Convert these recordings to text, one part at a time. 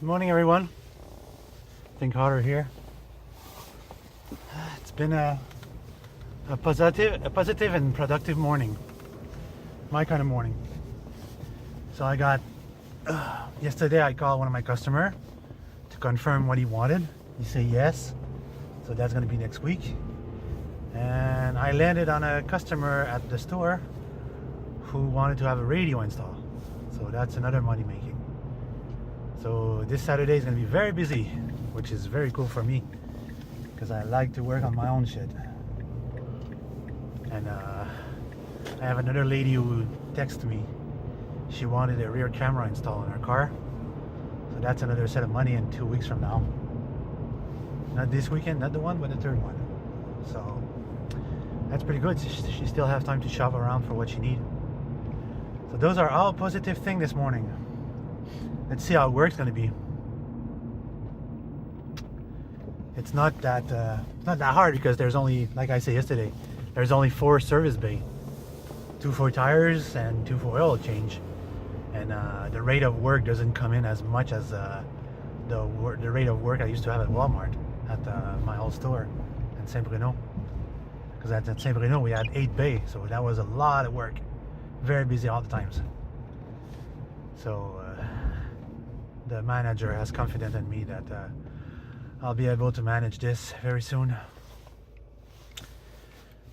Good morning, everyone. Think harder here. It's been a positive and productive morning. My kind of morning. So I got yesterday. I called one of my customer to confirm what he wanted. He said yes, so that's gonna be next week. And I landed on a customer at the store who wanted to have a radio install. So that's another money making. So this Saturday is going to be very busy, which is very cool for me because I like to work on my own shit. And I have another lady who texted me. She wanted a rear camera installed in her car. So that's another set of money in 2 weeks from now. Not this weekend, not the one, but the third one. So that's pretty good. She still has time to shop around for what she needs. So those are all positive things this morning. Let's see how work's going to be. It's not that hard because there's only, like I said yesterday, there's only 4 service bay, 2 for tires and 2 for oil change, and the rate of work doesn't come in as much as the rate of work I used to have at Walmart at my old store in Saint Bruno. Because at Saint Bruno we had 8 bay, so that was a lot of work. Very busy all the times. So the manager has confidence in me that I'll be able to manage this very soon.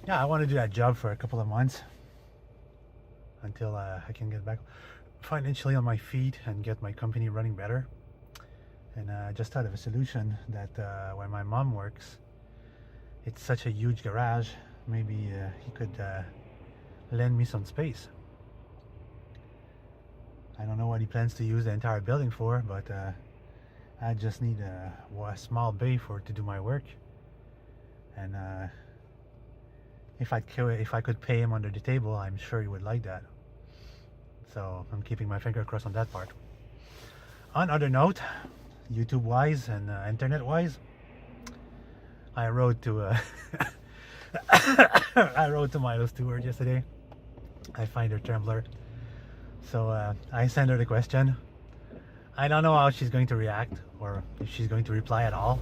Yeah, I want to do that job for a couple of months until I can get back financially on my feet and get my company running better. And I just thought of a solution that where my mom works, it's such a huge garage, maybe he could lend me some space. I don't know what he plans to use the entire building for, but I just need a small bay to do my work. And if I could pay him under the table, I'm sure he would like that. So I'm keeping my finger crossed on that part. On other note, YouTube wise and internet wise, I wrote to I wrote to Milo Stewart yesterday. I find her Tumblr. So I sent her the question. I don't know how she's going to react or if she's going to reply at all.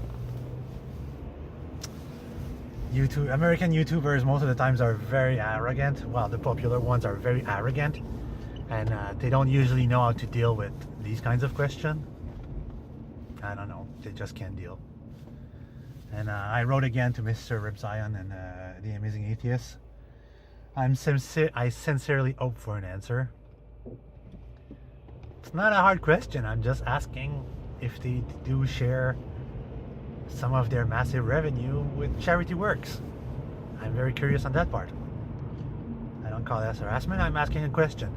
American YouTubers most of the times are very arrogant. Well, the popular ones are very arrogant, and they don't usually know how to deal with these kinds of questions. I don't know. They just can't deal. And I wrote again to Mr. Rip Zion and the Amazing Atheist. I sincerely hope for an answer. It's not a hard question. I'm just asking if they do share some of their massive revenue with charity works. I'm very curious on that part. I don't call that harassment. I'm asking a question.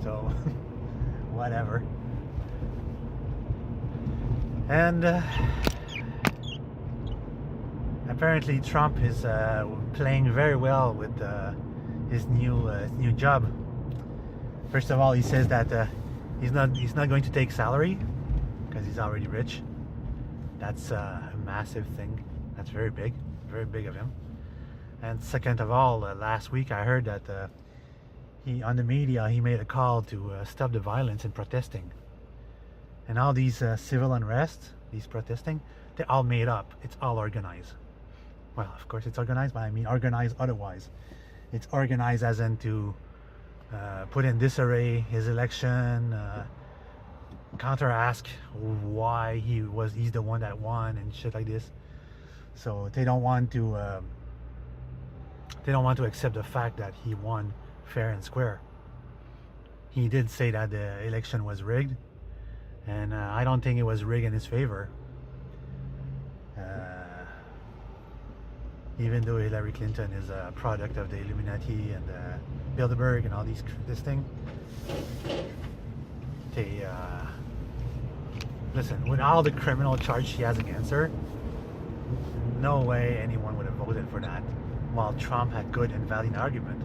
So, whatever. And apparently Trump is playing very well with his new job. First of all, he says that he's not going to take salary because he's already rich. That's a massive thing. That's very big of him. And second of all, last week I heard that he on the media he made a call to stop the violence and protesting. And all these civil unrest, these protesting, they're all made up. It's all organized. Well, of course it's organized, but I mean organized otherwise. It's organized as in to put in disarray his election, counter ask why he's the one that won and shit like this. So they don't want to accept the fact that he won fair and square. He did say that the election was rigged, and I don't think it was rigged in his favor. Even though Hillary Clinton is a product of the Illuminati and Bilderberg and all this thing, they listen, with all the criminal charge she has against her, no way anyone would have voted for that. While Trump had good and valid argument,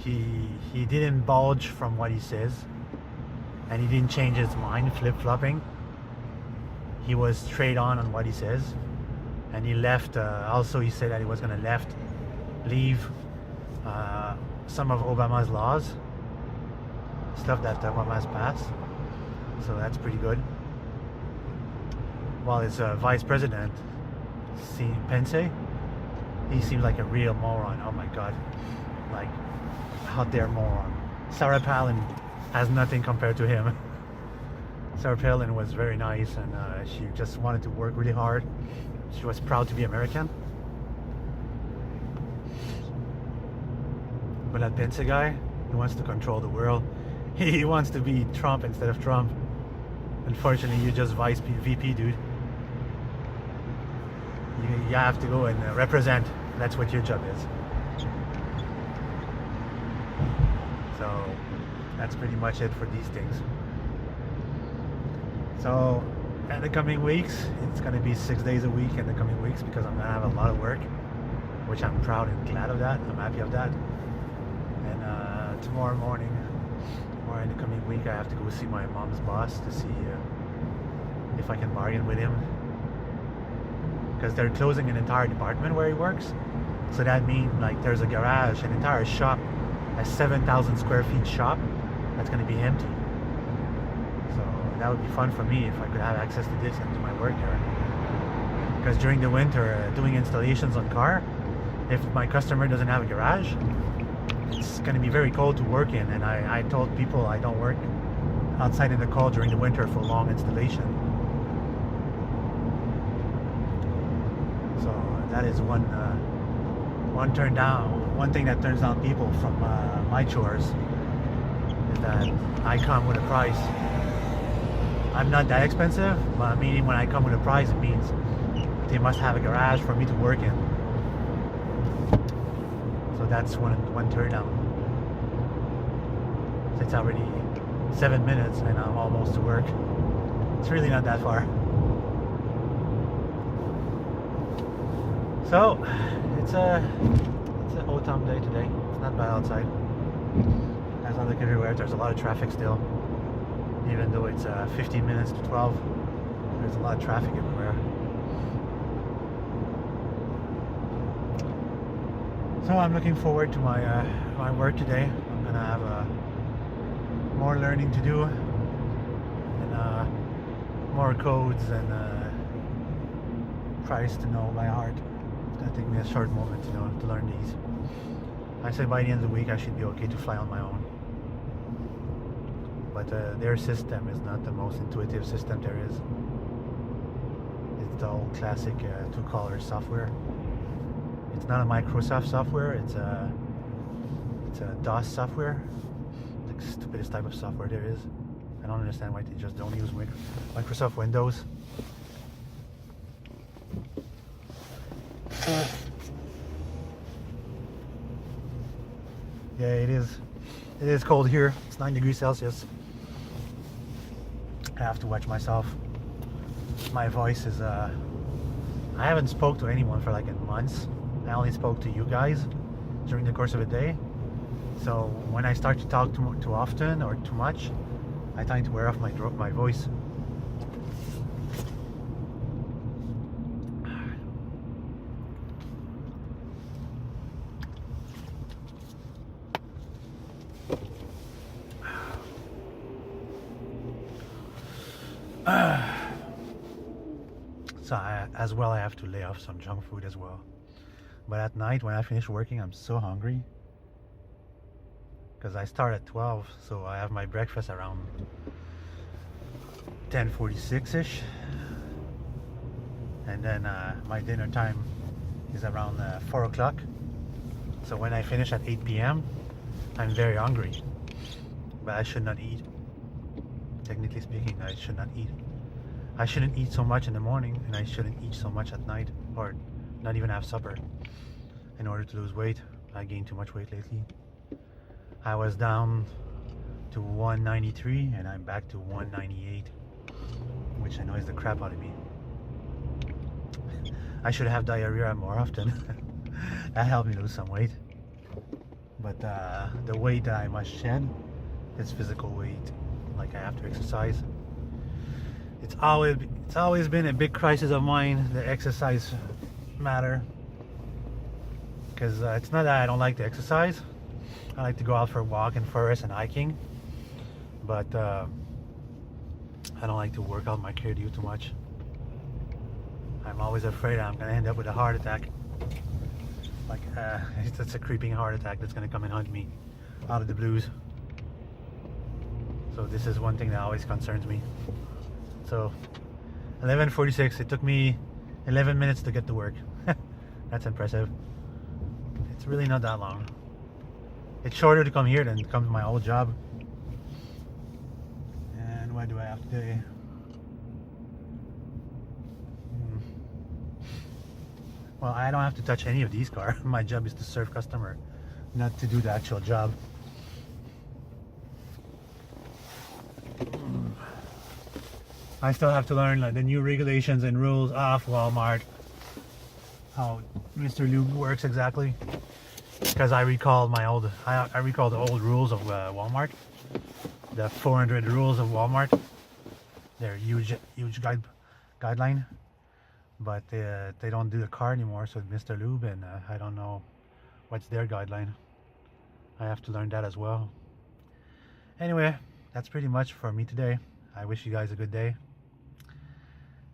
he didn't budge from what he says, and he didn't change his mind, flip-flopping. He was straight on what he says. And he left, also he said that he was going to leave some of Obama's laws, stuff that Obama's passed. so that's pretty good. While his vice president, Pence, he seems like a real moron. Oh my god, like, how dare moron. Sarah Palin has nothing compared to him. Sarah Palin was very nice, and she just wanted to work really hard. She was proud to be American. But that Pence guy, he wants to control the world. He wants to be Trump instead of Trump. Unfortunately, you're just vice VP, dude. You have to go and represent. That's what your job is. So that's pretty much it for these things. So in the coming weeks, it's going to be 6 days a week in the coming weeks, because I'm going to have a lot of work, which I'm proud and glad of that. I'm happy of that. And tomorrow morning, or in the coming week, I have to go see my mom's boss to see if I can bargain with him, because they're closing an entire department where he works. So that means, like, there's a garage, an entire shop, a 7,000 square feet shop that's going to be empty. So that would be fun for me if I could have access to this and do my work there. Because during the winter, doing installations on car, if my customer doesn't have a garage, it's going to be very cold to work in. And I told people I don't work outside in the cold during the winter for long installation. So that is one turn down. One thing that turns down people from my chores is that I come with a price. I'm not that expensive, but meaning when I come with a price, it means they must have a garage for me to work in. So that's one turn down. So it's already 7 minutes and I'm almost to work. It's really not that far. So it's an autumn day today. It's not bad outside. As I look everywhere, there's a lot of traffic still. Even though it's 15 minutes to 12, there's a lot of traffic everywhere. So I'm looking forward to my work today. I'm gonna have more learning to do, and more codes and price to know by heart. It's gonna take me a short moment, to learn these. I said by the end of the week I should be okay to fly on my own. But their system is not the most intuitive system there is. It's the old classic two-color software. It's not a Microsoft software. It's a DOS software. The stupidest type of software there is. I don't understand why they just don't use Microsoft Windows. Yeah, it is. It is cold here. It's 9 degrees Celsius. I have to watch myself. My voice is I haven't spoke to anyone for like months. I only spoke to you guys during the course of a day. So when I start to talk too often or too much, I tend to wear off my voice. So as well, I have to lay off some junk food as well. But at night when I finish working, I'm so hungry, because I start at 12, so I have my breakfast around 10:46ish, and then my dinner time is around 4 o'clock. So when I finish at 8 p.m, I'm very hungry, but I should not eat. Technically speaking, I should not eat. I shouldn't eat so much in the morning, and I shouldn't eat so much at night, or not even have supper, in order to lose weight. I gained too much weight lately. I was down to 193 and I'm back to 198, which annoys the crap out of me. I should have diarrhea more often. That helped me lose some weight. But the weight that I must shed is physical weight. Like, I have to exercise. It's always been a big crisis of mine, the exercise matter. Because it's not that I don't like to exercise. I like to go out for a walk in forest and hiking. But I don't like to work out my cardio too much. I'm always afraid I'm gonna end up with a heart attack. Like it's a creeping heart attack that's gonna come and hunt me out of the blues. So this is one thing that always concerns me. So 11:46. It took me 11 minutes to get to work. That's impressive. It's really not that long. It's shorter to come here than to come to my old job. And what do I have today? Well, I don't have to touch any of these cars. My job is to serve customer, not to do the actual job. I still have to learn like the new regulations and rules of Walmart, how Mr. Lube works exactly. Because I recall I recall the old rules of Walmart, the 400 rules of Walmart. They're huge guideline, but they don't do the car anymore. So Mr. Lube, and I don't know what's their guideline. I have to learn that as well. Anyway, that's pretty much for me today. I wish you guys a good day.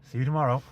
See you tomorrow.